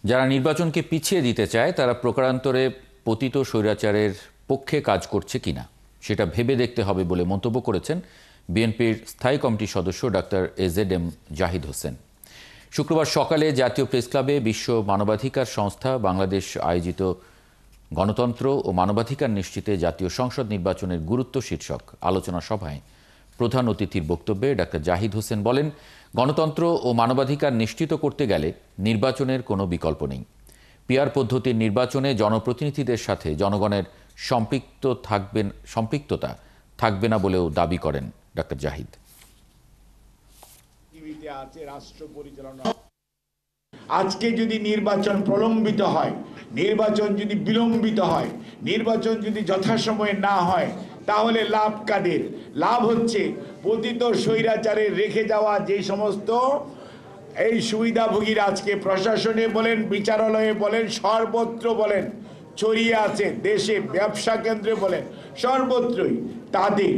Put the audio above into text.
যারা নির্বাচনকে পিছিয়ে দিতে চায় তারা প্রকারান্তরে পতিত স্বৈরাচারের পক্ষে কাজ করছে কিনা সেটা ভেবে দেখতে হবে বলে মন্তব্য করেছেন বিএনপির স্থায়ী কমিটির সদস্য ডাক্তার এজেডএম জাহিদ হোসেন। শুক্রবার সকালে জাতীয় প্রেস ক্লাবে বিশ্ব মানবাধিকার সংস্থা বাংলাদেশ আয়োজিত গণতন্ত্র ও মানবাধিকার নিশ্চিতে জাতীয় সংসদ নির্বাচনের গুরুত্ব শীর্ষক আলোচনা সভায় প্রধান অতিথির বক্তব্যে ডাক্তার জাহিদ হোসেন বলেন, গণতন্ত্র ও মানবাধিকার নিশ্চিত করতে গেলে নির্বাচনের কোনো বিকল্প নেই। পিআর পদ্ধতির নির্বাচনে জনপ্রতিনিধিদের সাথে জনগণের সম্পৃক্ততা থাকবে না বলেও দাবি করেন ডাক্তার জাহিদ। আজকে যদি নির্বাচন প্রলম্বিত হয়, নির্বাচন যদি বিলম্বিত হয়, নির্বাচন যদি যথাসময়ে না হয়, তাহলে লাভ কাদের? লাভ হচ্ছে পতিত স্বৈরাচারের রেখে যাওয়া যে সমস্ত এই সুবিধাভোগীরা আজকে প্রশাসনে বলেন, বিচারালয়ে বলেন, সর্বত্র বলেন ছড়িয়ে আছে, দেশে ব্যবসা কেন্দ্রে বলেন, সর্বত্রই তাদের